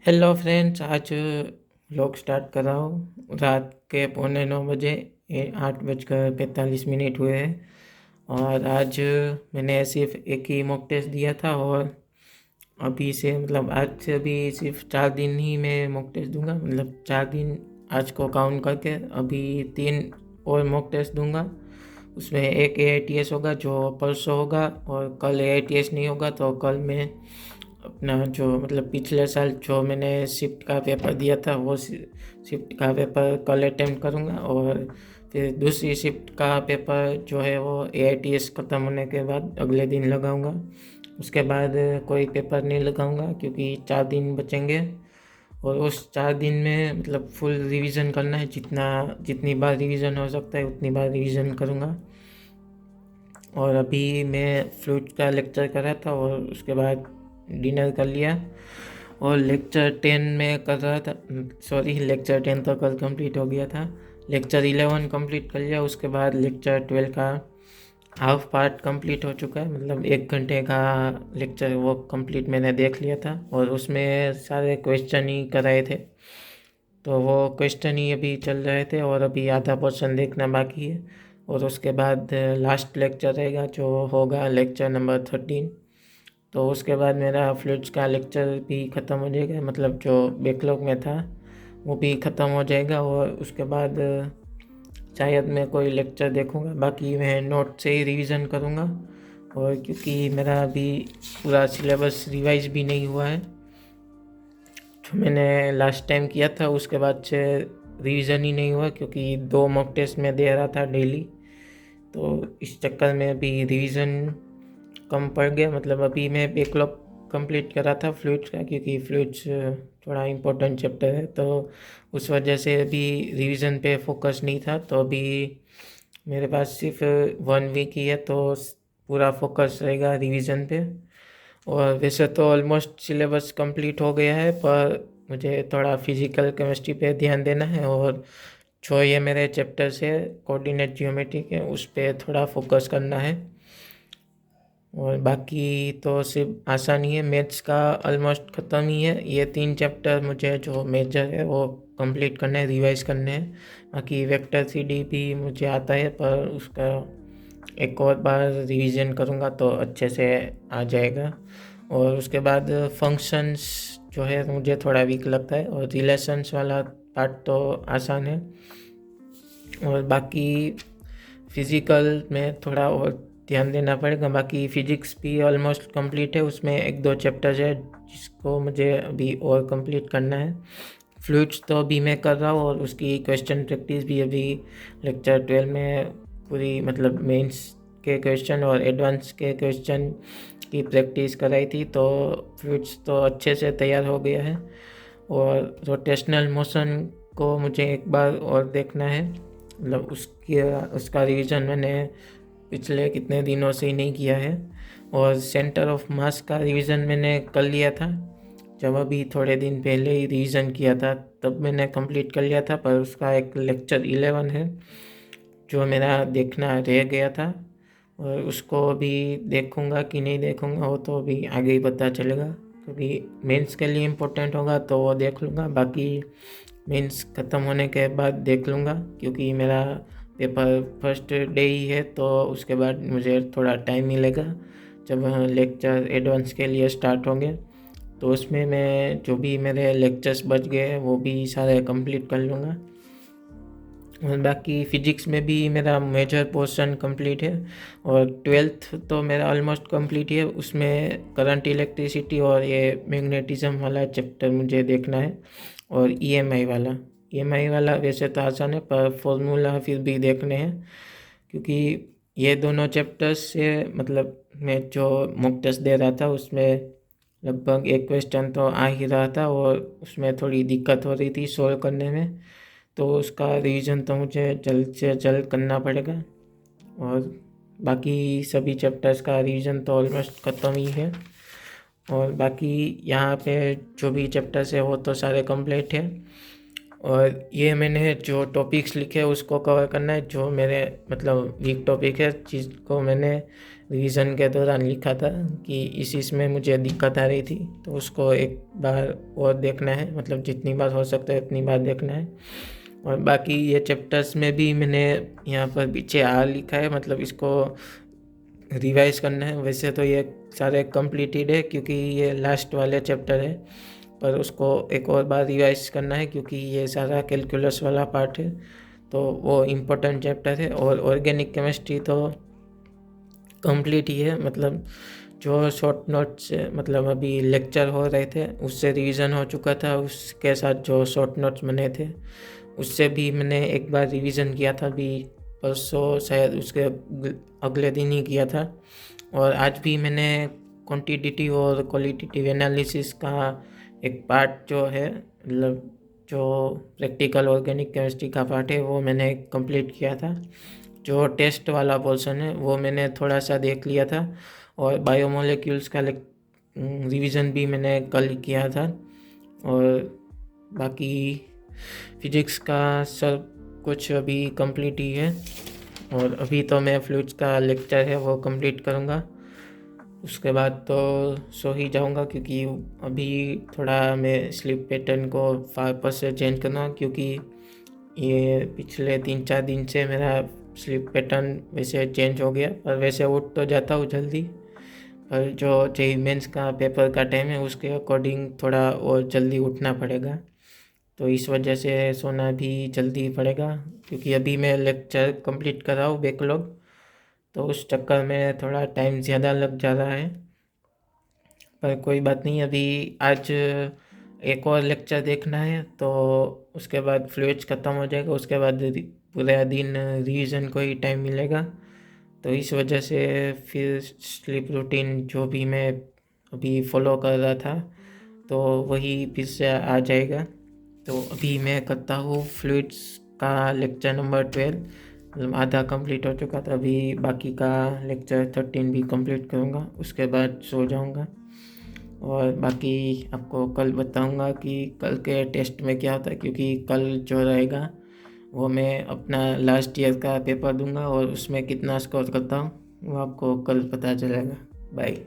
Hello friends, आज vlog start कर रहा हूँ। रात के 8:45 बजे 8:45 हुए हैं। और आज मैंने सिर्फ एक ही मॉक टेस्ट दिया था और अभी से आज से अभी सिर्फ 4 दिन ही मैं मॉक टेस्ट दूंगा। 4 दिन आज को काउंट करके अभी 3 और मॉक टेस्ट दूंगा। उसमें एक AITS होगा जो परसों होगा, और कल AITS नहीं होगा तो कल मैं अपना जो पिछले साल जो मैंने शिफ्ट का पेपर दिया था वो शिफ्ट का पेपर कल अटेम्प्ट करूँगा। और फिर दूसरी शिफ्ट का पेपर जो है वो AITS ख़त्म होने के बाद अगले दिन लगाऊंगा। उसके बाद कोई पेपर नहीं लगाऊंगा क्योंकि 4 दिन बचेंगे। और उस 4 दिन में फुल रिवीजन करना है। जितनी बार रिवीजन हो सकता है उतनी बार रिवीजन करूँगा। और अभी मैं फ्लूट का लेक्चर कर रहा था और उसके बाद डिनर कर लिया। और लेक्चर 10 में कर रहा था, सॉरी लेक्चर 10 तो कल कंप्लीट हो गया था। लेक्चर 11 कंप्लीट कर लिया। उसके बाद लेक्चर 12 का हाफ पार्ट कंप्लीट हो चुका है। 1 घंटे का लेक्चर वो कंप्लीट मैंने देख लिया था और उसमें सारे क्वेश्चन ही कराए थे। तो वो क्वेश्चन ही अभी चल रहे थे और अभी आधा पोर्शन देखना बाकी है। और उसके बाद लास्ट लेक्चर रहेगा जो होगा लेक्चर नंबर 13। तो उसके बाद मेरा फ्लूइड्स का लेक्चर भी ख़त्म हो जाएगा, जो बैकलॉग में था वो भी ख़त्म हो जाएगा। और उसके बाद शायद मैं कोई लेक्चर देखूँगा, बाकी मैं नोट से ही रिवीजन करूँगा। और क्योंकि मेरा अभी पूरा सिलेबस रिवाइज भी नहीं हुआ है, जो मैंने लास्ट टाइम किया था उसके बाद से रिवीजन ही नहीं हुआ क्योंकि 2 मॉक टेस्ट में दे रहा था डेली। तो इस चक्कर में अभी रिवीजन कम पड़ गया। अभी मैं बैकलॉग कंप्लीट कर रहा था फ्लूइड्स का, क्योंकि फ्लूइड्स थोड़ा इम्पोर्टेंट चैप्टर है। तो उस वजह से अभी रिवीजन पे फोकस नहीं था। तो अभी मेरे पास सिर्फ 1 वीक ही है तो पूरा फोकस रहेगा रिवीजन पे। और वैसे तो ऑलमोस्ट सिलेबस कंप्लीट हो गया है, पर मुझे थोड़ा फिजिकल केमिस्ट्री पे ध्यान देना है। और जो ये मेरे चैप्टर्स है कोऑर्डिनेट ज्योमेट्री के, उस पर थोड़ा फोकस करना है। और बाकी तो सिर्फ आसानी है। मैथ्स का ऑलमोस्ट ख़त्म ही है। ये 3 चैप्टर मुझे जो मेजर है वो कंप्लीट करने हैं, रिवाइज करने हैं। बाकी वेक्टर 3D भी मुझे आता है, पर उसका एक और बार रिवीजन करूँगा तो अच्छे से आ जाएगा। और उसके बाद फंक्शंस जो है मुझे थोड़ा वीक लगता है, और रिलेशंस वाला पार्ट तो आसान है। और बाकी फिज़िकल में थोड़ा और ध्यान देना पड़ेगा। बाकी फ़िज़िक्स भी ऑलमोस्ट कंप्लीट है, उसमें 1-2 चैप्टर्स है जिसको मुझे अभी और कंप्लीट करना है। फ्लूइड्स तो अभी मैं कर रहा हूँ और उसकी क्वेश्चन प्रैक्टिस भी अभी लेक्चर 12 में पूरी मेंस के क्वेश्चन और एडवांस के क्वेश्चन की प्रैक्टिस कराई थी। तो फ्लूइड्स तो अच्छे से तैयार हो गया है। और रोटेशनल मोशन को मुझे एक बार और देखना है। उसका रिवीजन मैंने पिछले कितने दिनों से ही नहीं किया है। और सेंटर ऑफ मास का रिवीजन मैंने कर लिया था, जब अभी थोड़े दिन पहले ही रिवीजन किया था तब मैंने कंप्लीट कर लिया था। पर उसका एक लेक्चर 11 है जो मेरा देखना रह गया था, और उसको अभी देखूँगा कि नहीं देखूँगा वो तो अभी आगे ही पता चलेगा। क्योंकि मेंस के लिए इम्पोर्टेंट होगा तो वो देख लूँगा, बाकी मेंस ख़त्म होने के बाद देख लूँगा। क्योंकि मेरा पेपर फर्स्ट डे ही है तो उसके बाद मुझे थोड़ा टाइम मिलेगा जब लेक्चर एडवांस के लिए स्टार्ट होंगे। तो उसमें मैं जो भी मेरे लेक्चर्स बच गए हैं वो भी सारे कंप्लीट कर लूँगा। और बाकी फ़िज़िक्स में भी मेरा मेजर पोर्शन कंप्लीट है। और 12th तो मेरा ऑलमोस्ट कंप्लीट है। उसमें करंट इलेक्ट्रिसिटी और ये मैग्नेटिज्म वाला चैप्टर मुझे देखना है। और EMI वाला वैसे तो आसान है, पर फॉर्मूला फिर भी देखने हैं। क्योंकि ये दोनों चैप्टर्स से मैं जो मॉक टेस्ट दे रहा था उसमें लगभग एक क्वेश्चन तो आ ही रहा था और उसमें थोड़ी दिक्कत हो रही थी सॉल्व करने में। तो उसका रिवीजन तो मुझे जल्द से जल्द करना पड़ेगा। और बाकी सभी चैप्टर्स का रिवीजन तो ऑलमोस्ट ख़त्म ही है। और बाकी यहाँ पे जो भी चैप्टर्स है वो तो सारे कंप्लीट है। और ये मैंने जो टॉपिक्स लिखे उसको कवर करना है, जो मेरे वीक टॉपिक है जिसको मैंने रिवीजन के दौरान लिखा था कि इस इसमें मुझे दिक्कत आ रही थी, तो उसको एक बार और देखना है, मतलब जितनी बार हो सकता है उतनी बार देखना है। और बाकी ये चैप्टर्स में भी मैंने यहाँ पर पीछे आर लिखा है, मतलब इसको रिवाइज करना है। वैसे तो ये सारे कंप्लीटेड है क्योंकि ये लास्ट वाले चैप्टर है, पर उसको एक और बार रिवाइज करना है क्योंकि ये सारा कैलकुलस वाला पार्ट है, तो वो इम्पोर्टेंट चैप्टर है। और ऑर्गेनिक केमिस्ट्री तो कंप्लीट ही है, मतलब जो शॉर्ट नोट्स मतलब अभी लेक्चर हो रहे थे उससे रिवीजन हो चुका था, उसके साथ जो शॉर्ट नोट्स बने थे उससे भी मैंने एक बार रिवीजन किया था, अभी परसों शायद उसके अगले दिन ही किया था। और आज भी मैंने क्वांटिटेटिव और क्वालिटेटिव एनालिसिस का एक पार्ट जो है, मतलब जो प्रैक्टिकल ऑर्गेनिक केमिस्ट्री का पार्ट है वो मैंने कंप्लीट किया था। जो टेस्ट वाला पोर्शन है वो मैंने थोड़ा सा देख लिया था, और बायोमोलिक्यूल्स का रिवीजन भी मैंने कल किया था। और बाकी फिजिक्स का सब कुछ अभी कंप्लीट ही है, और अभी तो मैं फ्लूइड्स का लेक्चर है वो कंप्लीट करूँगा, उसके बाद तो सो ही जाऊँगा क्योंकि अभी थोड़ा मैं स्लीप पैटर्न को वापस से चेंज करना, क्योंकि ये पिछले 3-4 दिन से मेरा स्लीप पैटर्न वैसे चेंज हो गया। पर वैसे उठ तो जाता हूँ जल्दी, पर जो जेईई मेंस का पेपर का टाइम है उसके अकॉर्डिंग थोड़ा और जल्दी उठना पड़ेगा, तो इस वजह से सोना भी जल्दी पड़ेगा। क्योंकि अभी मैं लेक्चर कंप्लीट कर रहा हूँ बैकलॉग, तो उस चक्कर में थोड़ा टाइम ज़्यादा लग जा रहा है, पर कोई बात नहीं। अभी आज एक और लेक्चर देखना है, तो उसके बाद फ्लूइड्स ख़त्म हो जाएगा, उसके बाद पूरा दिन रिवीजन को ही टाइम मिलेगा। तो इस वजह से फिर स्लीप रूटीन जो भी मैं अभी फॉलो कर रहा था तो वही फिर से आ जाएगा। तो अभी मैं करता हूँ फ्लूइड्स का लेक्चर नंबर 12, मतलब आधा कंप्लीट हो चुका था, अभी बाकी का लेक्चर 13 भी कंप्लीट करूँगा, उसके बाद सो जाऊँगा। और बाकी आपको कल बताऊँगा कि कल के टेस्ट में क्या होता है, क्योंकि कल जो रहेगा वो मैं अपना लास्ट ईयर का पेपर दूंगा और उसमें कितना स्कोर करता हूँ वो आपको कल पता चलेगा। बाय।